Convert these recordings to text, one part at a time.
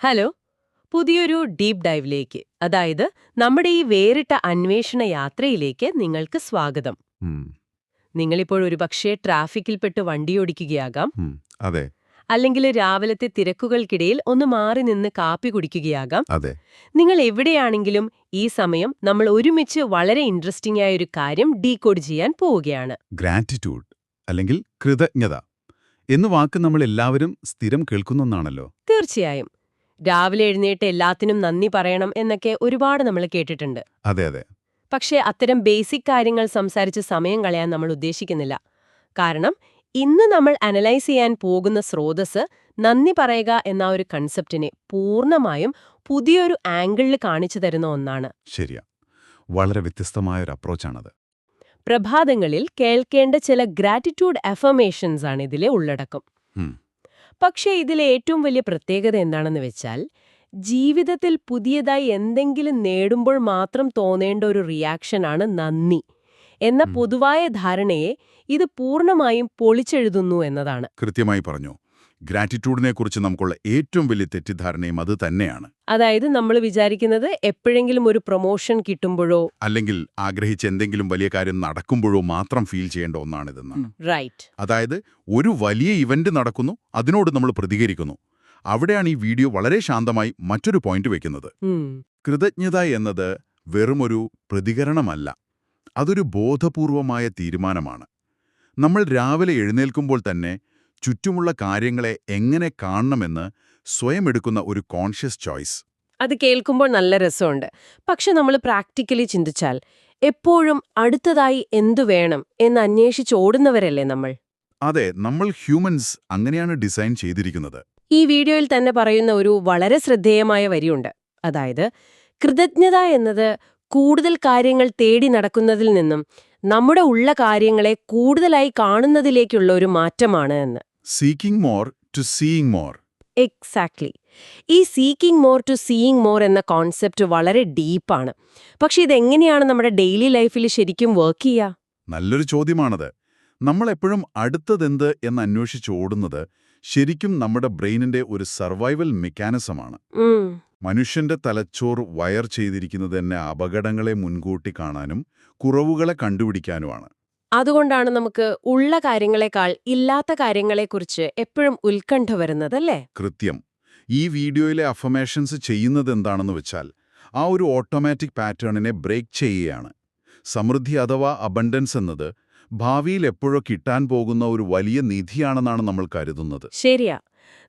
Hello. പുതിയൊരു deep ഡൈവിലേക്ക്, അതായത് നമ്മുടെ ഈ വേറിട്ട അന്വേഷണ യാത്രയിലേക്ക് നിങ്ങൾക്ക് സ്വാഗതം. ഉം, നിങ്ങളിപ്പോൾ ഒരുപക്ഷേ ട്രാഫിക്കിൽപ്പെട്ട് വണ്ടിയോടിക്കുകയാകാം, ഉം, അതെ, അല്ലെങ്കിൽ രാവിലത്തെ തിരക്കുകൾക്കിടയിൽ ഒന്ന് മാറി നിന്ന് കാപ്പി കുടിക്കുകയാകാം. അതെ. നിങ്ങൾ എവിടെയാണെങ്കിലും ഈ സമയം നമ്മൾ ഒരുമിച്ച് വളരെ ഇൻട്രസ്റ്റിംഗ് ആയ ഒരു കാര്യം ഡീകോഡ് ചെയ്യാൻ പോവുകയാണ്. ഗ്രാറ്റിറ്റ്യൂഡ് അല്ലെങ്കിൽ കൃതജ്ഞത എന്ന വാക്ക് നമ്മൾ എല്ലാവരും സ്ഥിരം കേൾക്കുന്നൊന്നാണല്ലോ. തീർച്ചയായും. രാവിലെ എഴുന്നേറ്റ് എല്ലാത്തിനും നന്ദി പറയണം എന്നൊക്കെ ഒരുപാട് നമ്മൾ കേട്ടിട്ടുണ്ട്. അതെ, അതെ. പക്ഷേ അത്തരം ബേസിക് കാര്യങ്ങൾ സംസാരിച്ച് സമയം കളയാൻ നമ്മൾ ഉദ്ദേശിക്കുന്നില്ല. കാരണം ഇന്ന് നമ്മൾ അനലൈസ് ചെയ്യാൻ പോകുന്ന സ്രോതസ് നന്ദി പറയുക എന്ന ഒരു കൺസെപ്റ്റിനെ പൂർണ്ണമായും പുതിയൊരു ആംഗിളിൽ കാണിച്ചു തരുന്ന ഒന്നാണ്. ശരിയാ. വളരെ വ്യത്യസ്തമായൊരു അപ്രോച്ചാണത്. പ്രഭാതങ്ങളിൽ കേൾക്കേണ്ട ചില ഗ്രാറ്റിറ്റ്യൂഡ് അഫർമേഷൻസ് ആണ് ഇതിലെ ഉള്ളടക്കം. ഉം, പക്ഷേ ഇതിലെ ഏറ്റവും വലിയ പ്രത്യേകത എന്താണെന്ന് വെച്ചാൽ, ജീവിതത്തിൽ പുതിയതായി എന്തെങ്കിലും നേടുമ്പോൾ മാത്രം തോന്നേണ്ട ഒരു റിയാക്ഷനാണ് നന്ദി എന്ന പൊതുവായ ധാരണയെ ഇത് പൂർണ്ണമായും പൊളിച്ചെഴുതുന്നു എന്നതാണ്. കൃത്യമായി പറഞ്ഞു. ഗ്രാറ്റിറ്റ്യൂഡിനെക്കുറിച്ച് നമുക്കുള്ള ഏറ്റവും വലിയ തെറ്റിദ്ധാരണയും അത് തന്നെയാണ്. അതായത് നമ്മൾ വിചാരിക്കുന്നത് എപ്പോഴെങ്കിലും ഒരു പ്രൊമോഷൻ കിട്ടുമ്പോഴോ അല്ലെങ്കിൽ ആഗ്രഹിച്ച എന്തെങ്കിലും വലിയ കാര്യം നടക്കുമ്പോഴോ മാത്രം ഫീൽ ചെയ്യേണ്ട ഒന്നാണിതെന്നാണ്. റൈറ്റ്. അതായത് ഒരു വലിയ ഇവന്റ് നടക്കുന്നു, അതിനോട് നമ്മൾ പ്രതികരിക്കുന്നു. അവിടെയാണ് ഈ വീഡിയോ വളരെ ശാന്തമായി മറ്റൊരു പോയിന്റ് വെക്കുന്നത്. കൃതജ്ഞത എന്നത് വെറുമൊരു പ്രതികരണമല്ല, അതൊരു ബോധപൂർവമായ തീരുമാനമാണ്. നമ്മൾ രാവിലെ എഴുന്നേൽക്കുമ്പോൾ തന്നെ ചുറ്റുമുള്ള കാര്യങ്ങളെ എങ്ങനെ കാണണമെന്ന് സ്വയം എടുക്കുന്ന ഒരു കോൺഷ്യസ് ചോയ്സ്. അത് കേൾക്കുമ്പോൾ നല്ല രസമുണ്ട്. പക്ഷെ നമ്മൾ പ്രാക്ടിക്കലി ചിന്തിച്ചാൽ എപ്പോഴും അടുത്തതായി എന്തു വേണം എന്ന് അന്വേഷിച്ചോടുന്നവരല്ലേ നമ്മൾ? അതെ, നമ്മൾ ഹ്യൂമൻസ് അങ്ങനെയാണ് ഡിസൈൻ ചെയ്തിരിക്കുന്നത്. ഈ വീഡിയോയിൽ തന്നെ പറയുന്ന ഒരു വളരെ ശ്രദ്ധേയമായ വരിയുണ്ട്. അതായത് കൃതജ്ഞത എന്നത് കൂടുതൽ കാര്യങ്ങൾ തേടി നടക്കുന്നതിൽ നിന്നും നമ്മുടെ ഉള്ള കാര്യങ്ങളെ കൂടുതലായി കാണുന്നതിലേക്കുള്ള ഒരു മാറ്റമാണ് എന്ന്. Seeking more to seeing more. Exactly. ഈ seeking more to seeing more എന്ന കോൺസെപ്റ്റ് വളരെ ഡീപ്പാണ്. പക്ഷെ ഇതെങ്ങനെയാണ് നമ്മുടെ ഡെയിലി ലൈഫിൽ ശരിക്കും വർക്ക് ചെയ്യുക? നല്ലൊരു ചോദ്യമാണത്. നമ്മളെപ്പോഴും അടുത്തതെന്ത് എന്ന് അന്വേഷിച്ചോടുന്നത് ശരിക്കും നമ്മുടെ ബ്രെയിനിന്റെ ഒരു സർവൈവൽ മെക്കാനിസമാണ്. മനുഷ്യന്റെ തലച്ചോർ വയർ ചെയ്തിരിക്കുന്നത് തന്നെ അപകടങ്ങളെ മുൻകൂട്ടി കാണാനും കുറവുകളെ കണ്ടുപിടിക്കാനുമാണ്. അതുകൊണ്ടാണ് നമുക്ക് ഉള്ള കാര്യങ്ങളെക്കാൾ ഇല്ലാത്ത കാര്യങ്ങളെക്കുറിച്ച് എപ്പോഴും ഉത്കണ്ഠ വരുന്നതല്ലേ? കൃത്യം. ഈ വീഡിയോയിലെ അഫർമേഷൻസ് ചെയ്യുന്നത് എന്താണെന്ന് വെച്ചാൽ ആ ഒരു ഓട്ടോമാറ്റിക് പാറ്റേണിനെ ബ്രേക്ക് ചെയ്യുകയാണ്. സമൃദ്ധി അഥവാ അബണ്ടൻസ് എന്നത് ഭാവിയിൽ എപ്പോഴോ കിട്ടാൻ പോകുന്ന ഒരു വലിയ നിധിയാണെന്നാണ് നമ്മൾ കരുതുന്നത്. ശരിയാ.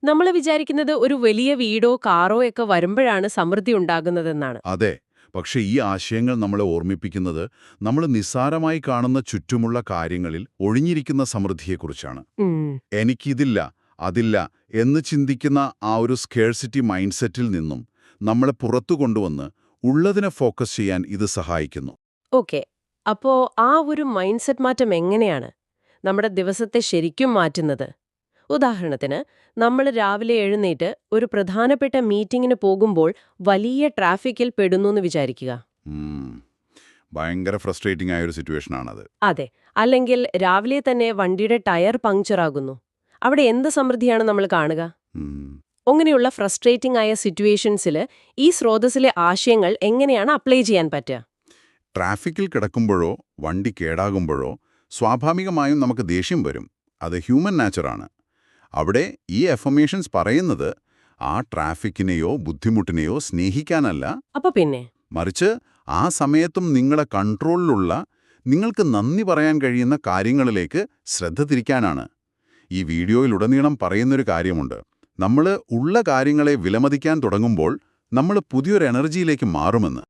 നമ്മൾ വിചാരിക്കുന്നത് ഒരു വലിയ വീടോ കാറോ ഒക്കെ വരുമ്പോഴാണ് സമൃദ്ധി ഉണ്ടാകുന്നതെന്നാണ്. അതെ. പക്ഷേ ഈ ആശയങ്ങൾ നമ്മളെ ഓർമ്മിപ്പിക്കുന്നത് നമ്മൾ നിസ്സാരമായി കാണുന്ന ചുറ്റുമുള്ള കാര്യങ്ങളിൽ ഒഴിഞ്ഞിരിക്കുന്ന സമൃദ്ധിയെക്കുറിച്ചാണ്. എനിക്കിതില്ല, അതില്ല എന്ന് ചിന്തിക്കുന്ന ആ ഒരു സ്കേഴ്സിറ്റി മൈൻഡ്സെറ്റിൽ നിന്നും നമ്മളെ പുറത്തു കൊണ്ടുവന്ന് ഉള്ളതിനെ ഫോക്കസ് ചെയ്യാൻ ഇത് സഹായിക്കുന്നു. ഓക്കെ. അപ്പോ ആ ഒരു മൈൻഡ് സെറ്റ് മാറ്റം എങ്ങനെയാണ് നമ്മുടെ ദിവസത്തെ ശരിക്കും മാറ്റുന്നത്? ഉദാഹരണത്തിന്, നമ്മൾ രാവിലെ എഴുന്നേറ്റ് ഒരു പ്രധാനപ്പെട്ട മീറ്റിംഗിന് പോകുമ്പോൾ വലിയ ട്രാഫിക്കിൽ പെടുന്നു വിചാരിക്കുക. ഭയങ്കര ഫ്രസ്ട്രേറ്റിംഗ് ആയൊരു സിറ്റുവേഷനാണത്. അതെ. അല്ലെങ്കിൽ രാവിലെ തന്നെ വണ്ടിയുടെ ടയർ പങ്ക്ചറാകുന്നു. അവിടെ എന്ത് സമൃദ്ധിയാണ് നമ്മൾ കാണുക? അങ്ങനെയുള്ള ഫ്രസ്ട്രേറ്റിംഗ് ആയ സിറ്റുവേഷൻസിൽ ഈ സ്രോതസ്സിലെ ആശയങ്ങൾ എങ്ങനെയാണ് അപ്ലൈ ചെയ്യാൻ പറ്റുക? ട്രാഫിക്കിൽ കിടക്കുമ്പോഴോ വണ്ടി കേടാകുമ്പോഴോ സ്വാഭാവികമായും നമുക്ക് ദേഷ്യം വരും. അത് ഹ്യൂമൻ നാച്ചറാണ്. അവിടെ ഈ അഫർമേഷൻസ് പറയുന്നത് ആ ട്രാഫിക്കിനെയോ ബുദ്ധിമുട്ടിനെയോ സ്നേഹിക്കാനല്ല, അപ്പൊ പിന്നെ മറിച്ച് ആ സമയത്തും നിങ്ങളെ കൺട്രോളിലുള്ള, നിങ്ങൾക്ക് നന്ദി പറയാൻ കഴിയുന്ന കാര്യങ്ങളിലേക്ക് ശ്രദ്ധ തിരിക്കാനാണ്. ഈ വീഡിയോയിലുടനീളം പറയുന്നൊരു കാര്യമുണ്ട്. നമ്മൾ ഉള്ള കാര്യങ്ങളെ വിലമതിക്കാൻ തുടങ്ങുമ്പോൾ നമ്മൾ പുതിയൊരു എനർജിയിലേക്ക് മാറുമെന്ന്.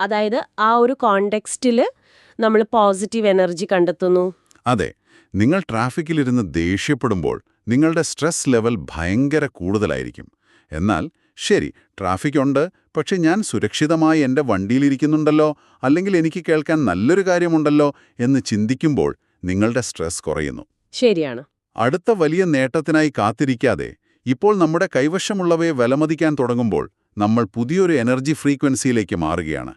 അതായത് ആ ഒരു കോണ്ടെക്സ്റ്റില് നമ്മൾ പോസിറ്റീവ് എനർജി കണ്ടെത്തുന്നു. അതെ. നിങ്ങൾ ട്രാഫിക്കിലിരുന്ന് ദേഷ്യപ്പെടുമ്പോൾ നിങ്ങളുടെ സ്ട്രെസ് ലെവൽ ഭയങ്കര കൂടുതലായിരിക്കും. എന്നാൽ ശരി, ട്രാഫിക് ഉണ്ട്, പക്ഷെ ഞാൻ സുരക്ഷിതമായി എൻ്റെ വണ്ടിയിലിരിക്കുന്നുണ്ടല്ലോ, അല്ലെങ്കിൽ എനിക്ക് കേൾക്കാൻ നല്ലൊരു കാര്യമുണ്ടല്ലോ എന്ന് ചിന്തിക്കുമ്പോൾ നിങ്ങളുടെ സ്ട്രെസ് കുറയുന്നു. ശരിയാണ്. അടുത്ത വലിയ നേട്ടത്തിനായി കാത്തിരിക്കാതെ ഇപ്പോൾ നമ്മുടെ കൈവശമുള്ളവയെ വിലമതിക്കാൻ തുടങ്ങുമ്പോൾ നമ്മൾ പുതിയൊരു എനർജി ഫ്രീക്വൻസിയിലേക്ക് മാറുകയാണ്.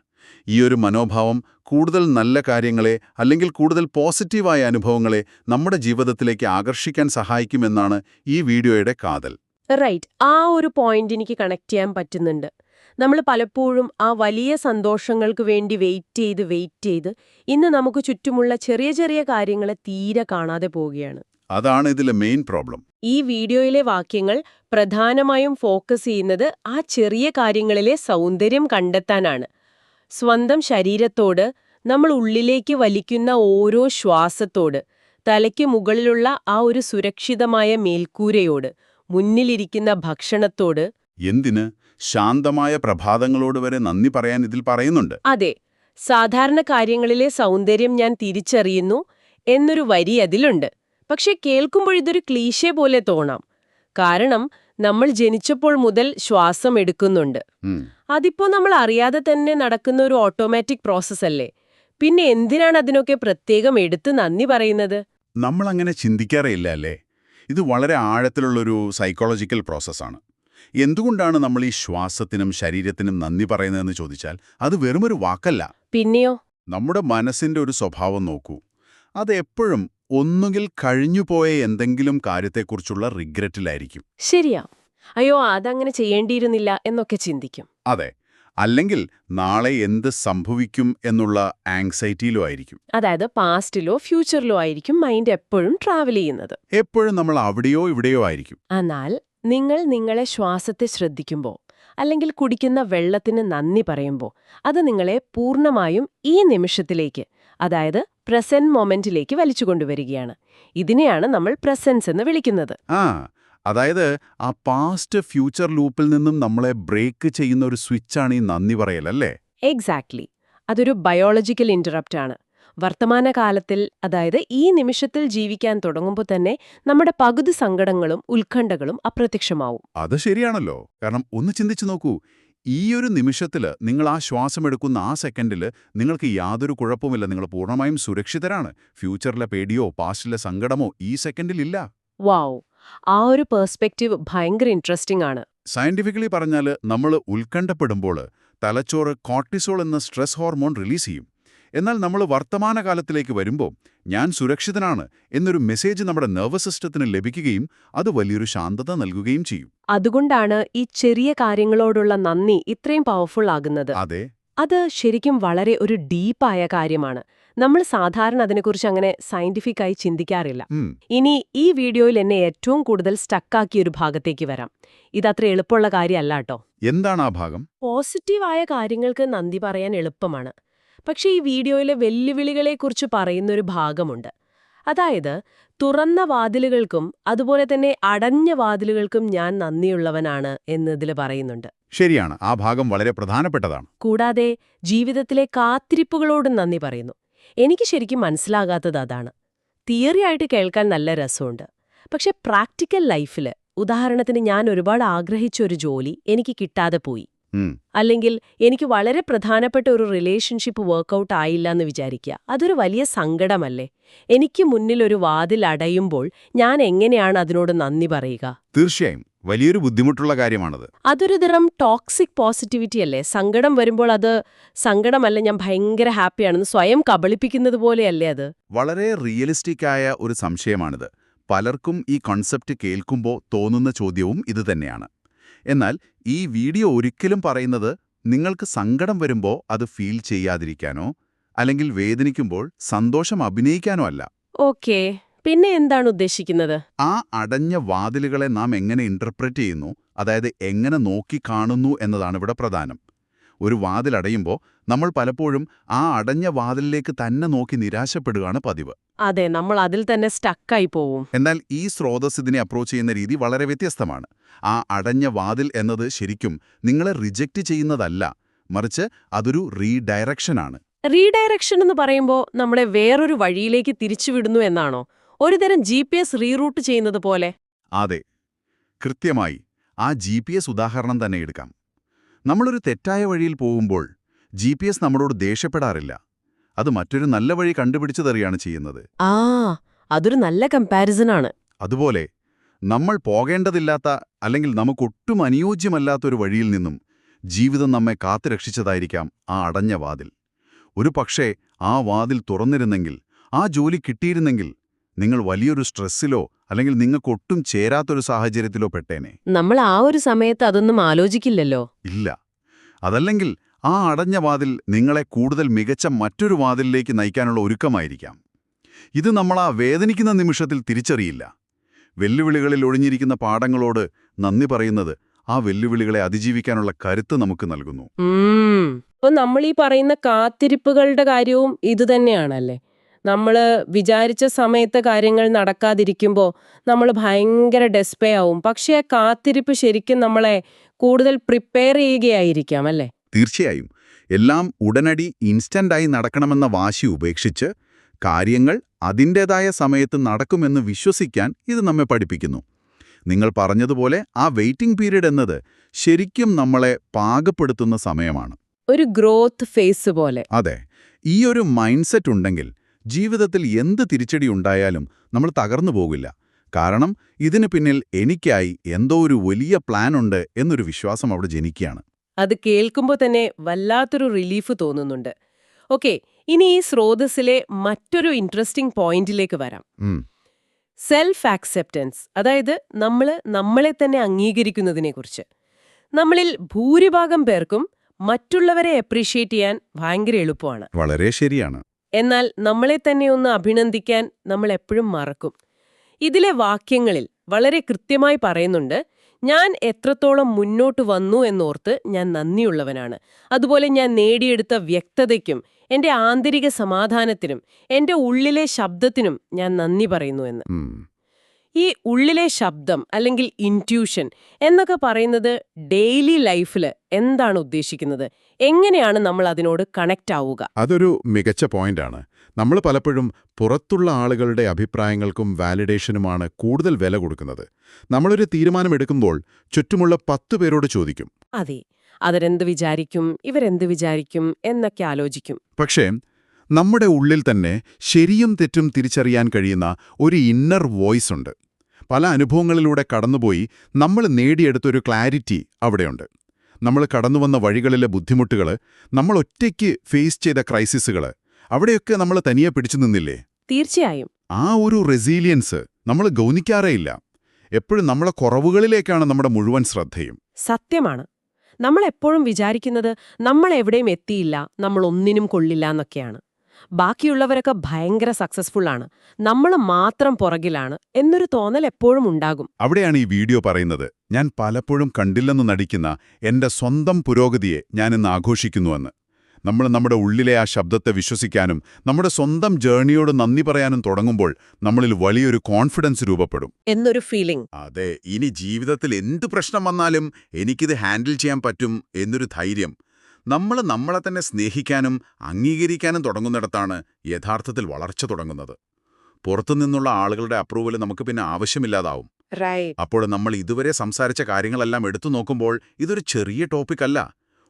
ഈ ഒരു മനോഭാവം കൂടുതൽ നല്ല കാര്യങ്ങളെ അല്ലെങ്കിൽ കൂടുതൽ പോസിറ്റീവായ അനുഭവങ്ങളെ നമ്മുടെ ജീവിതത്തിലേക്ക് ആകർഷിക്കാൻ സഹായിക്കുമെന്നാണ് ഈ വീഡിയോയുടെ കാതൽ. റൈറ്റ്. ആ ഒരു പോയിന്റ് എനിക്ക് കണക്ട് ചെയ്യാൻ പറ്റുന്നുണ്ട്. നമ്മൾ പലപ്പോഴും ആ വലിയ സന്തോഷങ്ങൾക്ക് വേണ്ടി വെയിറ്റ് ചെയ്ത് ഇന്ന് നമുക്ക് ചുറ്റുമുള്ള ചെറിയ ചെറിയ കാര്യങ്ങളെ തീരെ കാണാതെ പോവുകയാണ്. അതാണ് ഇതിലെ മെയിൻ പ്രോബ്ലം. ഈ വീഡിയോയിലെ വാക്യങ്ങൾ പ്രധാനമായും ഫോക്കസ് ചെയ്യുന്നത് ആ ചെറിയ കാര്യങ്ങളിലെ സൗന്ദര്യം കണ്ടെത്താനാണ്. സ്വന്തം ശരീരത്തോട്, നമ്മൾ ഉള്ളിലേക്ക് വലിക്കുന്ന ഓരോ ശ്വാസത്തോട്, തലയ്ക്ക് മുകളിലുള്ള ആ ഒരു സുരക്ഷിതമായ മേൽക്കൂരയോട്, മുന്നിലിരിക്കുന്ന ഭക്ഷണത്തോട്. എന്തിന്? ശാന്തമായ പ്രഭാതങ്ങളോട് വരെ നന്ദി പറയാൻ ഇതിൽ പറയുന്നുണ്ട്. അതെ, സാധാരണ കാര്യങ്ങളിലെ സൗന്ദര്യം ഞാൻ തിരിച്ചറിയുന്നു എന്നൊരു വരി അതിലുണ്ട്. പക്ഷെ കേൾക്കുമ്പോഴിതൊരു ക്ലീശേ പോലെ തോന്നാം. കാരണം നമ്മൾ ജനിച്ചപ്പോൾ മുതൽ ശ്വാസം എടുക്കുന്നുണ്ട്. അതിപ്പോ നമ്മൾ അറിയാതെ തന്നെ നടക്കുന്ന ഒരു ഓട്ടോമാറ്റിക് പ്രോസസ് അല്ലേ? പിന്നെ എന്തിനാണ് അതിനൊക്കെ പ്രത്യേകം എടുത്ത് നന്ദി പറയുന്നത്? നമ്മളങ്ങനെ ചിന്തിക്കാറേയില്ല അല്ലേ? ഇത് വളരെ ആഴത്തിലുള്ളൊരു സൈക്കോളജിക്കൽ പ്രോസസ്സാണ്. എന്തുകൊണ്ടാണ് നമ്മൾ ഈ ശ്വാസത്തിനും ശരീരത്തിനും നന്ദി പറയുന്നതെന്ന് ചോദിച്ചാൽ അത് വെറുമൊരു വാക്കല്ല. പിന്നെയോ? നമ്മുടെ മനസ്സിന്റെ ഒരു സ്വഭാവം നോക്കൂ. അത് എപ്പോഴും ഒന്നുകിൽ കഴിഞ്ഞുപോയ എന്തെങ്കിലും കാര്യത്തെക്കുറിച്ചുള്ള റിഗ്രറ്റിലായിരിക്കും. ശരിയാ. അയ്യോ, അതങ്ങനെ ചെയ്യേണ്ടിയിരുന്നില്ല എന്നൊക്കെ ചിന്തിക്കും. അതെ. അല്ലെങ്കിൽ നാളെ എന്ത് സംഭവിക്കും എന്നുള്ള ആങ്സൈറ്റിയിലോ ആയിരിക്കും. അതായത് പാസ്റ്റിലോ ഫ്യൂച്ചറിലോ ആയിരിക്കും മൈൻഡ് എപ്പോഴും ട്രാവൽ ചെയ്യുന്നത്. എപ്പോഴും നമ്മൾ അവിടെയോ ഇവിടെയോ ആയിരിക്കും. എന്നാൽ നിങ്ങൾ നിങ്ങളെ ശ്വാസത്തെ ശ്രദ്ധിക്കുമ്പോൾ, അല്ലെങ്കിൽ കുടിക്കുന്ന വെള്ളത്തിന് നന്ദി പറയുമ്പോൾ, അത് നിങ്ങളെ പൂർണ്ണമായും ഈ നിമിഷത്തിലേക്ക്, അതായത് പ്രസന്റ് മൊമെന്റിലേക്ക് വലിച്ചുകൊണ്ടുവരികയാണ്. ഇതിനെയാണ് നമ്മൾ പ്രസൻസ് എന്ന് വിളിക്കുന്നത്. അതായത് ആ പാസ്റ്റ് ഫ്യൂച്ചർ ലൂപ്പിൽ നിന്നും നമ്മളെ ബ്രേക്ക് ചെയ്യുന്ന ഒരു സ്വിച്ചാണ് ഈ നന്ദി പറയലല്ലേ? എക്സാക്ട്ലി. അതൊരു ബയോളജിക്കൽ ഇന്ററപ്റ്റ് ആണ്. വർത്തമാനകാലത്തിൽ, അതായത് ഈ നിമിഷത്തിൽ ജീവിക്കാൻ തുടങ്ങുമ്പോൾ തന്നെ നമ്മുടെ പകുതി സങ്കടങ്ങളും ഉത്കണ്ഠകളും അപ്രത്യക്ഷമാവും. അത് ശരിയാണല്ലോ. കാരണം ഒന്ന് ചിന്തിച്ചു നോക്കൂ, ഈ ഒരു നിമിഷത്തിൽ നിങ്ങൾ ആ ശ്വാസമെടുക്കുന്ന ആ സെക്കൻഡിൽ നിങ്ങൾക്ക് യാതൊരു കുഴപ്പമില്ല. നിങ്ങൾ പൂർണ്ണമായും സുരക്ഷിതരാണ്. ഫ്യൂച്ചറിലെ പേടിയോ പാസ്റ്റിലെ സങ്കടമോ ഈ സെക്കൻഡിലില്ല. വാവ്, ആ ഒരു പെർസ്പെക്റ്റീവ് ഭയങ്കര ഇൻട്രസ്റ്റിംഗ് ആണ്. സയന്റിഫിക്കലി പറഞ്ഞാൽ നമ്മൾ ഉത്കണ്ഠപ്പെടുമ്പോൾ തലച്ചോറ് കോർട്ടിസോൾ എന്ന സ്ട്രെസ് ഹോർമോൺ റിലീസ് ചെയ്യും. എന്നാൽ നമ്മൾ വർത്തമാനകാലത്തിലേക്ക് വരുമ്പോൾ ഞാൻ സുരക്ഷിതനാണ് എന്നൊരു മെസ്സേജ് നമ്മുടെ നെർവസ് സിസ്റ്റത്തിന് ലഭിക്കുകയും അത് വലിയൊരു ശാന്തത നൽകുകയും ചെയ്യും. അതുകൊണ്ടാണ് ഈ ചെറിയ കാര്യങ്ങളോടുള്ള നന്ദി ഇത്രയും പവർഫുൾ ആകുന്നത്. അതെ, അത് ശരിക്കും വളരെ ഒരു ഡീപ്പായ കാര്യമാണ്. നമ്മൾ സാധാരണ അതിനെക്കുറിച്ച് അങ്ങനെ സയന്റിഫിക്കായി ചിന്തിക്കാറില്ല. ഇനി ഈ വീഡിയോയിൽ എന്നെ ഏറ്റവും കൂടുതൽ സ്റ്റക്കാക്കിയ ഒരു ഭാഗത്തേക്ക് വരാം. ഇതത്ര എളുപ്പമുള്ള കാര്യമല്ല കേട്ടോ. എന്താണ് ആ ഭാഗം? പോസിറ്റീവായ കാര്യങ്ങൾക്ക് നന്ദി പറയാൻ എളുപ്പമാണ്. പക്ഷേ ഈ വീഡിയോയിലെ വെല്ലുവിളികളെക്കുറിച്ച് പറയുന്നൊരു ഭാഗമുണ്ട്. അതായത് തുറന്ന വാതിലുകൾക്കും അതുപോലെ തന്നെ അടഞ്ഞ വാതിലുകൾക്കും ഞാൻ നന്ദിയുള്ളവനാണ് എന്നതിൽ പറയുന്നുണ്ട്. ശരിയാണ്, ആ ഭാഗം വളരെ പ്രധാനപ്പെട്ടതാണ്. കൂടാതെ ജീവിതത്തിലെ കാത്തിരിപ്പുകളോടും നന്ദി പറയുന്നു. എനിക്ക് ശരിക്കും മനസ്സിലാകാത്തത് അതാണ്. തിയറിയായിട്ട് കേൾക്കാൻ നല്ല രസമുണ്ട്. പക്ഷെ പ്രാക്ടിക്കൽ ലൈഫിൽ, ഉദാഹരണത്തിന് ഞാൻ ഒരുപാട് ആഗ്രഹിച്ച ഒരു ജോലി എനിക്ക് കിട്ടാതെ പോയി, അല്ലെങ്കിൽ എനിക്ക് വളരെ പ്രധാനപ്പെട്ട ഒരു റിലേഷൻഷിപ്പ് വർക്കൗട്ട് ആയില്ല എന്ന് വിചാരിക്കുക. അതൊരു വലിയ സങ്കടമല്ലേ? എനിക്ക് മുന്നിൽ ഒരു വാതിൽ അടയുമ്പോൾ ഞാൻ എങ്ങനെയാണ് അതിനോട് നന്ദി പറയുക? തീർച്ചയായും വലിയൊരു ബുദ്ധിമുട്ടുള്ള കാര്യമാണത്. അതൊരു തരം ടോക്സിക് പോസിറ്റിവിറ്റി അല്ലേ? സങ്കടം വരുമ്പോൾ അത് സങ്കടമല്ല, ഞാൻ ഭയങ്കര ഹാപ്പിയാണെന്ന് സ്വയം കബളിപ്പിക്കുന്നത് പോലെയല്ലേ അത്? വളരെ റിയലിസ്റ്റിക്കായ ഒരു സംശയമാണിത്. പലർക്കും ഈ കോൺസെപ്റ്റ് കേൾക്കുമ്പോൾ തോന്നുന്ന ചോദ്യവും ഇതുതന്നെയാണ്. എന്നാൽ ഈ വീഡിയോ ഒരിക്കലും പറയുന്നത് നിങ്ങൾക്ക് സങ്കടം വരുമ്പോൾ അത് ഫീൽ ചെയ്യാതിരിക്കാനോ അല്ലെങ്കിൽ വേദനിക്കുമ്പോൾ സന്തോഷം അഭിനയിക്കാനോ അല്ല. ഓക്കേ, പിന്നെ എന്താണ് ഉദ്ദേശിക്കുന്നത്? ആ അടഞ്ഞ വാതിലുകളെ നാം എങ്ങനെ ഇന്റർപ്രറ്റ് ചെയ്യുന്നു, അതായത് എങ്ങനെ നോക്കിക്കാണുന്നു എന്നതാണ് ഇവിടെ പ്രധാനം. ഒരു വാതിലടയുമ്പോൾ നമ്മൾ പലപ്പോഴും ആ അടഞ്ഞ വാതിലിലേക്ക് തന്നെ നോക്കി നിരാശപ്പെടുകയാണ് പതിവ്. അതെ, നമ്മൾ അതിൽ തന്നെ സ്റ്റക്കായി പോവും. എന്നാൽ ഈ സ്രോതസ് ഇതിനെ അപ്രോച്ച് ചെയ്യുന്ന രീതി വളരെ വ്യത്യസ്തമാണ്. ആ അടഞ്ഞ വാതിൽ എന്നത് ശരിക്കും നിങ്ങളെ റിജക്റ്റ് ചെയ്യുന്നതല്ല, മറിച്ച് അതൊരു റീഡയറക്ഷനാണ്. റീഡയറക്ഷൻ എന്ന് പറയുമ്പോൾ നമ്മളെ വേറൊരു വഴിയിലേക്ക് തിരിച്ചുവിടുന്നു എന്നാണോ? ഒരുതരം GPS റീറൂട്ട് ചെയ്യുന്നത് പോലെ? അതെ, കൃത്യമായി. ആ GPS ഉദാഹരണം തന്നെ എടുക്കാം. നമ്മളൊരു തെറ്റായ വഴിയിൽ പോകുമ്പോൾ GPS നമ്മളോട് ദേഷ്യപ്പെടാറില്ല. അത് മറ്റൊരു നല്ല വഴി കണ്ടുപിടിച്ചതറിയാണ് ചെയ്യുന്നത്. അതൊരു നല്ല കമ്പാരിസൺ ആണ്. അതുപോലെ നമ്മൾ പോകേണ്ടതില്ലാത്ത അല്ലെങ്കിൽ നമുക്കൊട്ടും അനുയോജ്യമല്ലാത്തൊരു വഴിയിൽ നിന്നും ജീവിതം നമ്മെ കാത്തുരക്ഷിച്ചതായിരിക്കാം ആ അടഞ്ഞ വാതിൽ. ഒരു പക്ഷേ ആ വാതിൽ തുറന്നിരുന്നെങ്കിൽ, ആ ജോലി കിട്ടിയിരുന്നെങ്കിൽ, നിങ്ങൾ വലിയൊരു സ്ട്രെസ്സിലോ അല്ലെങ്കിൽ നിങ്ങൾക്കൊട്ടും ചേരാത്തൊരു സാഹചര്യത്തിലോ പെട്ടേനെ. നമ്മൾ ആ ഒരു സമയത്ത് അതൊന്നും ആലോചിക്കില്ലല്ലോ. ഇല്ല. അതല്ലെങ്കിൽ ആ അടഞ്ഞ വാതിൽ നിങ്ങളെ കൂടുതൽ മികച്ച മറ്റൊരു വാതിലിലേക്ക് നയിക്കാനുള്ള ഒരുക്കമായിരിക്കാം. ഇത് നമ്മളാ വേദനിക്കുന്ന നിമിഷത്തിൽ തിരിച്ചറിയില്ല. വെല്ലുവിളികളിൽ ഒളിഞ്ഞിരിക്കുന്ന പാഠങ്ങളോട് നന്ദി പറയുന്നത് ആ വെല്ലുവിളികളെ അതിജീവിക്കാനുള്ള കരുത്ത് നമുക്ക് നൽകുന്നു. അപ്പൊ നമ്മൾ ഈ പറയുന്ന കാത്തിരിപ്പുകളുടെ കാര്യവും ഇതുതന്നെയാണല്ലേ? നമ്മൾ വിചാരിച്ച സമയത്ത് കാര്യങ്ങൾ നടക്കാതിരിക്കുമ്പോൾ നമ്മൾ ഭയങ്കര ഡെസ്പേ ആവും. പക്ഷേ ആ കാത്തിരിപ്പ് ശരിക്കും നമ്മളെ കൂടുതൽ പ്രിപ്പയർ ചെയ്യുകയായിരിക്കാം അല്ലേ? തീർച്ചയായും. എല്ലാം ഉടനടി ഇൻസ്റ്റന്റായി നടക്കണമെന്ന വാശി ഉപേക്ഷിച്ച് കാര്യങ്ങൾ അതിൻ്റേതായ സമയത്ത് നടക്കുമെന്ന് വിശ്വസിക്കാൻ ഇത് നമ്മെ പഠിപ്പിക്കുന്നു. നിങ്ങൾ പറഞ്ഞതുപോലെ ആ വെയിറ്റിംഗ് പീരീഡ് എന്നത് ശരിക്കും നമ്മളെ പാകപ്പെടുത്തുന്ന സമയമാണ്. ഒരു ഗ്രോത്ത് ഫേസ് പോലെ. അതെ. ഈ ഒരു മൈൻഡ് സെറ്റ് ഉണ്ടെങ്കിൽ ജീവിതത്തിൽ എന്ത് തിരിച്ചടി ഉണ്ടായാലും നമ്മൾ തകർന്നു പോകില്ല. കാരണം ഇതിന് പിന്നിൽ എനിക്കായി എന്തോ ഒരു വലിയ പ്ലാൻ ഉണ്ട് എന്നൊരു വിശ്വാസം അവിടെ ജനിക്കുകയാണ്. അത് കേൾക്കുമ്പോൾ തന്നെ വല്ലാത്തൊരു റിലീഫ് തോന്നുന്നുണ്ട്. ഓക്കെ, ഇനി ഈ സ്രോതസ്സിലെ മറ്റൊരു ഇൻട്രസ്റ്റിംഗ് പോയിന്റിലേക്ക് വരാം. സെൽഫ് ആക്സെപ്റ്റൻസ്, അതായത് നമ്മളെ തന്നെ അംഗീകരിക്കുന്നതിനെക്കുറിച്ച്. നമ്മളിൽ ഭൂരിഭാഗം പേർക്കും മറ്റുള്ളവരെ അപ്രീഷിയേറ്റ് ചെയ്യാൻ ഭയങ്കര എളുപ്പമാണ്. വളരെ ശരിയാണ്. എന്നാൽ നമ്മളെ തന്നെ ഒന്ന് അഭിനന്ദിക്കാൻ നമ്മൾ എപ്പോഴും മറക്കും. ഇതിലെ വാക്യങ്ങളിൽ വളരെ കൃത്യമായി പറയുന്നുണ്ട്, ഞാൻ എത്രത്തോളം മുന്നോട്ട് വന്നു എന്നോർത്ത് ഞാൻ നന്ദിയുള്ളവനാണ്. അതുപോലെ ഞാൻ നേടിയെടുത്ത വ്യക്തതയ്ക്കും എന്റെ ആന്തരിക സമാധാനത്തിനും എന്റെ ഉള്ളിലെ ശബ്ദത്തിനും ഞാൻ നന്ദി പറയുന്നു എന്ന്. ഈ ഉള്ളിലെ ശബ്ദം അല്ലെങ്കിൽ ഇൻറ്റ്യൂഷൻ എന്നൊക്കെ പറയുന്നത് ഡെയിലി ലൈഫിൽ എന്താണ് ഉദ്ദേശിക്കുന്നത്? എങ്ങനെയാണ് നമ്മൾ അതിനോട് കണക്റ്റ് ആവുക? അതൊരു മികച്ച പോയിന്റാണ്. നമ്മൾ പലപ്പോഴും പുറത്തുള്ള ആളുകളുടെ അഭിപ്രായങ്ങൾക്കും വാലിഡേഷനുമാണ് കൂടുതൽ വില കൊടുക്കുന്നത്. നമ്മളൊരു തീരുമാനമെടുക്കുമ്പോൾ ചുറ്റുമുള്ള 10 പേരോട് ചോദിക്കും, അതെ, അവരെന്ത് വിചാരിക്കും, ഇവരെന്ത് വിചാരിക്കും എന്നൊക്കെ ആലോചിക്കും. പക്ഷേ നമ്മുടെ ഉള്ളിൽ തന്നെ ശരിയും തെറ്റും തിരിച്ചറിയാൻ കഴിയുന്ന ഒരു ഇന്നർ വോയിസ് ഉണ്ട്. പല അനുഭവങ്ങളിലൂടെ കടന്നുപോയി നമ്മൾ നേടിയെടുത്തൊരു ക്ലാരിറ്റി അവിടെയുണ്ട്. നമ്മൾ കടന്നുവന്ന വഴികളിലെ ബുദ്ധിമുട്ടുകൾ, നമ്മൾ ഒറ്റയ്ക്ക് ഫേസ് ചെയ്ത ക്രൈസിസുകൾ, അവിടെയൊക്കെ നമ്മൾ തനിയെ പിടിച്ചു നിന്നില്ലേ? തീർച്ചയായും. ആ ഒരു റെസീലിയൻസ് നമ്മൾ ഗൗനിക്കാറേയില്ല. എപ്പോഴും നമ്മളെ കുറവുകളിലേക്കാണ് നമ്മുടെ മുഴുവൻ ശ്രദ്ധയും. സത്യമാണ്. നമ്മൾ എപ്പോഴും വിചാരിക്കുന്നത് നമ്മൾ എവിടെയും എത്തിയില്ല, നമ്മൾ ഒന്നിനും കൊള്ളില്ല എന്നൊക്കെയാണ്. ബാക്കിയുള്ളവരൊക്കെ ഭയങ്കര സക്സസ്ഫുൾ ആണ്, നമ്മൾ മാത്രം പുറകിലാണ് എന്നൊരു തോന്നൽ എപ്പോഴും ഉണ്ടാകും. അവിടെയാണ് ഈ വീഡിയോ പറയുന്നത്, ഞാൻ പലപ്പോഴും കണ്ടില്ലെന്ന് നടിക്കുന്ന എന്റെ സ്വന്തം പുരോഗതിയെ ഞാനിന്ന് ആഘോഷിക്കുന്നുവെന്ന്. നമ്മൾ നമ്മുടെ ഉള്ളിലെ ആ ശബ്ദത്തെ വിശ്വസിക്കാനും നമ്മുടെ സ്വന്തം ജേർണിയോട് നന്ദി പറയാനും തുടങ്ങുമ്പോൾ നമ്മളിൽ വലിയൊരു കോൺഫിഡൻസ് രൂപപ്പെടും എന്നൊരു ഫീലിംഗ്. അതെ, ഇനി ജീവിതത്തിൽ എന്ത് പ്രശ്നം വന്നാലും എനിക്കിത് ഹാൻഡിൽ ചെയ്യാൻ പറ്റും എന്നൊരു ധൈര്യം. നമ്മൾ നമ്മളെ തന്നെ സ്നേഹിക്കാനും അംഗീകരിക്കാനും തുടങ്ങുന്നിടത്താണ് യഥാർത്ഥത്തിൽ വളർച്ച തുടങ്ങുന്നത്. പുറത്തുനിന്നുള്ള ആളുകളുടെ അപ്രൂവൽ നമുക്ക് പിന്നെ ആവശ്യമില്ലാതാവും. അപ്പോൾ നമ്മൾ ഇതുവരെ സംസാരിച്ച കാര്യങ്ങളെല്ലാം എടുത്തു നോക്കുമ്പോൾ ഇതൊരു ചെറിയ ടോപ്പിക് അല്ല.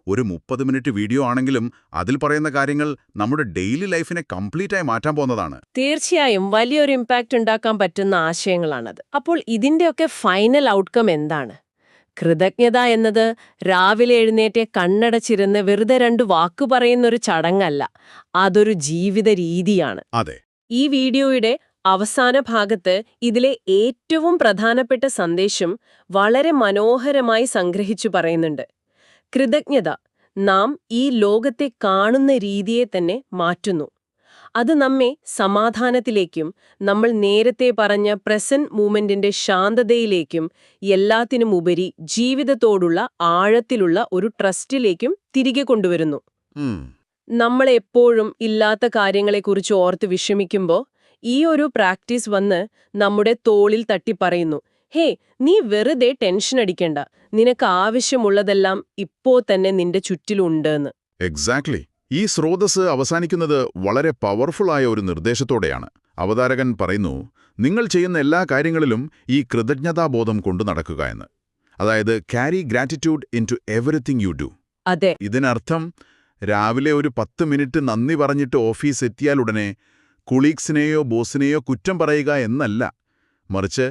ഒരു 30 മിനിറ്റ് വീഡിയോ ആണെങ്കിലും അതിൽ പറയുന്ന കാര്യങ്ങൾ നമ്മുടെ ഡെയിലി ലൈഫിനെ കംപ്ലീറ്റായി മാറ്റാൻ പോകുന്നതാണ്. തീർച്ചയായും വലിയൊരു ഇമ്പാക്റ്റ് ഉണ്ടാക്കാൻ പറ്റുന്ന ആശയങ്ങളാണത്. അപ്പോൾ ഇതിന്റെയൊക്കെ ഫൈനൽ ഔട്ട്കം എന്താണ്? കൃതജ്ഞത എന്നത് രാവിലെ എഴുന്നേറ്റ് കണ്ണടച്ചിരുന്ന് വെറുതെ 2 വാക്കു പറയുന്നൊരു ചടങ്ങല്ല, അതൊരു ജീവിത രീതിയാണ്. അതെ. ഈ വീഡിയോയുടെ അവസാന ഭാഗത്ത് ഇതിലെ ഏറ്റവും പ്രധാനപ്പെട്ട സന്ദേശം വളരെ മനോഹരമായി സംഗ്രഹിച്ചു പറയുന്നുണ്ട്. കൃതജ്ഞത നാം ഈ ലോകത്തെ കാണുന്ന രീതിയെ തന്നെ മാറ്റുന്നു. അത് നമ്മെ സമാധാനത്തിലേക്കും നമ്മൾ നേരത്തെ പറഞ്ഞ പ്രസന്റ് മൂമെന്റിന്റെ ശാന്തതയിലേക്കും എല്ലാത്തിനുമുപരി ജീവിതത്തോടുള്ള ആഴത്തിലുള്ള ഒരു ട്രസ്റ്റിലേക്കും തിരികെ കൊണ്ടുവരുന്നു. നമ്മളെപ്പോഴും ഇല്ലാത്ത കാര്യങ്ങളെക്കുറിച്ച് ഓർത്ത് വിഷമിക്കുമ്പോൾ ഈ ഒരു പ്രാക്ടീസ് വന്ന് നമ്മുടെ തോളിൽ തട്ടി പറയുന്നു, ഹേ, നീ വെറുതെ ടെൻഷൻ അടിക്കണ്ട, നിനക്ക് ആവശ്യമുള്ളതെല്ലാം ഇപ്പോ തന്നെ നിന്റെ ചുറ്റിലുണ്ടെന്ന്. എക്സാക്ട്ലി. ഈ സ്രോതസ് അവസാനിക്കുന്നത് വളരെ പവർഫുള്ളായ ഒരു നിർദ്ദേശത്തോടെയാണ്. അവതാരകൻ പറയുന്നു, നിങ്ങൾ ചെയ്യുന്ന എല്ലാ കാര്യങ്ങളിലും ഈ കൃതജ്ഞതാബോധം കൊണ്ടു നടക്കുക എന്ന്. അതായത് carry gratitude into everything you do. അതെ. ഇതിനർത്ഥം രാവിലെ ഒരു 10 മിനിറ്റ് നന്ദി പറഞ്ഞിട്ട് ഓഫീസ് എത്തിയാലുടനെ കൊളീഗ്സിനെയോ ബോസിനെയോ കുറ്റം പറയുക എന്നല്ല. മറിച്ച്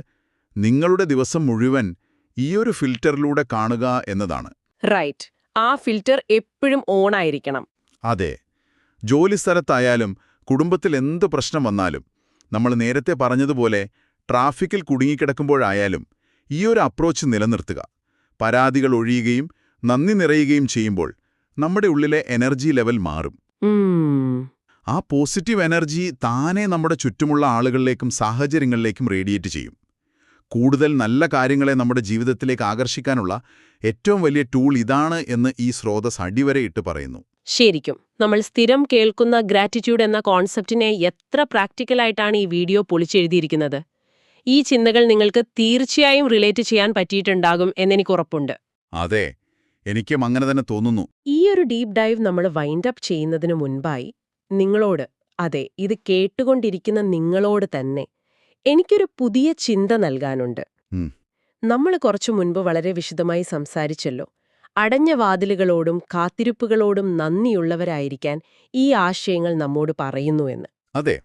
നിങ്ങളുടെ ദിവസം മുഴുവൻ ഈയൊരു ഫിൽറ്ററിലൂടെ കാണുക എന്നതാണ്. റൈറ്റ്. ആ ഫിൽറ്റർ എപ്പോഴും ഓൺ ആയിരിക്കണം. അതെ. ജോലിസ്ഥലത്തായാലും കുടുംബത്തിൽ എന്ത് പ്രശ്നം വന്നാലും നമ്മൾ നേരത്തെ പറഞ്ഞതുപോലെ ട്രാഫിക്കിൽ കുടുങ്ങിക്കിടക്കുമ്പോഴായാലും ഈ ഒരു അപ്രോച്ച് നിലനിർത്തുക. പരാതികൾ ഒഴിയുകയും നന്ദി നിറയുകയും ചെയ്യുമ്പോൾ നമ്മുടെ ഉള്ളിലെ എനർജി ലെവൽ മാറും. ആ പോസിറ്റീവ് എനർജി താനെ നമ്മുടെ ചുറ്റുമുള്ള ആളുകളിലേക്കും സാഹചര്യങ്ങളിലേക്കും റേഡിയേറ്റ് ചെയ്യും. കൂടുതൽ നല്ല കാര്യങ്ങളെ നമ്മുടെ ജീവിതത്തിലേക്ക് ആകർഷിക്കാനുള്ള ഏറ്റവും വലിയ ടൂൾ ഇതാണ് എന്ന് ഈ സ്രോതസ് അടിവരയിട്ട് പറയുന്നു. ശരിക്കും നമ്മൾ സ്ഥിരം കേൾക്കുന്ന ഗ്രാറ്റിറ്റ്യൂഡ് എന്ന കോൺസെപ്റ്റിനെ എത്ര പ്രാക്ടിക്കലായിട്ടാണ് ഈ വീഡിയോ പൊളിച്ചെഴുതിയിരിക്കുന്നത്. ഈ ചിന്തകൾ നിങ്ങൾക്ക് തീർച്ചയായും റിലേറ്റ് ചെയ്യാൻ പറ്റിയിട്ടുണ്ടാകും എന്നെനിക്ക് ഉറപ്പുണ്ട്. അതെ, എനിക്കും അങ്ങനെ തന്നെ തോന്നുന്നു. ഈ ഒരു ഡീപ്പ് ഡൈവ് നമ്മൾ വൈൻഡ് അപ്പ് ചെയ്യുന്നതിനു മുൻപായി നിങ്ങളോട്, അതെ, ഇത് കേട്ടുകൊണ്ടിരിക്കുന്ന നിങ്ങളോട് തന്നെ എനിക്കൊരു പുതിയ ചിന്ത നൽകാനുണ്ട്. നമ്മൾ കുറച്ചു മുൻപ് വളരെ വിശദമായി സംസാരിച്ചല്ലോ, അടഞ്ഞ വാതിലുകളോടും കാത്തിരിപ്പുകളോടും നന്ദിയുള്ളവരായിരിക്കാൻ ഈ ആശയങ്ങൾ നമ്മോട് പറയുന്നുവെന്ന്. അതെ.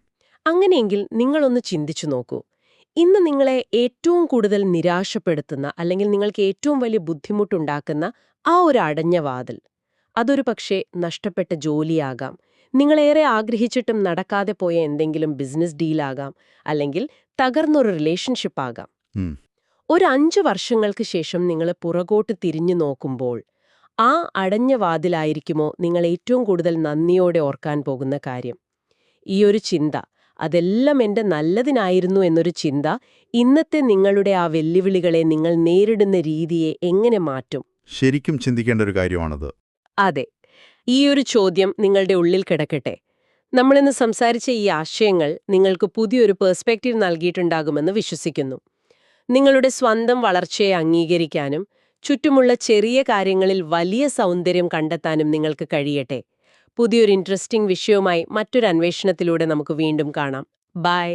അങ്ങനെയെങ്കിൽ നിങ്ങളൊന്ന് ചിന്തിച്ചു നോക്കൂ. ഇന്ന് നിങ്ങളെ ഏറ്റവും കൂടുതൽ നിരാശപ്പെടുത്തുന്ന അല്ലെങ്കിൽ നിങ്ങൾക്ക് ഏറ്റവും വലിയ ബുദ്ധിമുട്ടുണ്ടാക്കുന്ന ആ ഒരു അടഞ്ഞ വാതിൽ, അതൊരു പക്ഷേ നഷ്ടപ്പെട്ട ജോലിയാകാം, നിങ്ങളേറെ ആഗ്രഹിച്ചിട്ടും നടക്കാതെ പോയ എന്തെങ്കിലും ബിസിനസ് ഡീലാകാം, അല്ലെങ്കിൽ തകർന്നൊരു റിലേഷൻഷിപ്പ് ആകാം. ഒരു 5 വർഷങ്ങൾക്ക് ശേഷം നിങ്ങൾ പുറകോട്ട് തിരിഞ്ഞു നോക്കുമ്പോൾ ആ അടഞ്ഞ വാതിലായിരിക്കുമോ നിങ്ങൾ ഏറ്റവും കൂടുതൽ നന്ദിയോടെ ഓർക്കാൻ പോകുന്ന കാര്യം? ഈ ഒരു ചിന്ത, അതെല്ലാം എന്റെ നല്ലതിനായിരുന്നു എന്നൊരു ചിന്ത, ഇന്നത്തെ നിങ്ങളുടെ ആ വെല്ലുവിളികളെ നിങ്ങൾ നേരിടുന്ന രീതിയെ എങ്ങനെ മാറ്റും? ശരിക്കും ചിന്തിക്കേണ്ട ഒരു കാര്യമാണത്. അതെ, ഈ ഒരു ചോദ്യം നിങ്ങളുടെ ഉള്ളിൽ കിടക്കട്ടെ. നമ്മളിന്ന് സംസാരിച്ച ഈ ആശയങ്ങൾ നിങ്ങൾക്ക് പുതിയൊരു പെർസ്പെക്റ്റീവ് നൽകിയിട്ടുണ്ടാകുമെന്ന് വിശ്വസിക്കുന്നു. നിങ്ങളുടെ സ്വന്തം വളർച്ചയെ അംഗീകരിക്കാനും ചുറ്റുമുള്ള ചെറിയ കാര്യങ്ങളിൽ വലിയ സൗന്ദര്യം കണ്ടെത്താനും നിങ്ങൾക്ക് കഴിയട്ടെ. പുതിയൊരു ഇൻട്രസ്റ്റിംഗ് വിഷയവുമായി മറ്റൊരു അന്വേഷണത്തിലൂടെ നമുക്ക് വീണ്ടും കാണാം. ബൈ.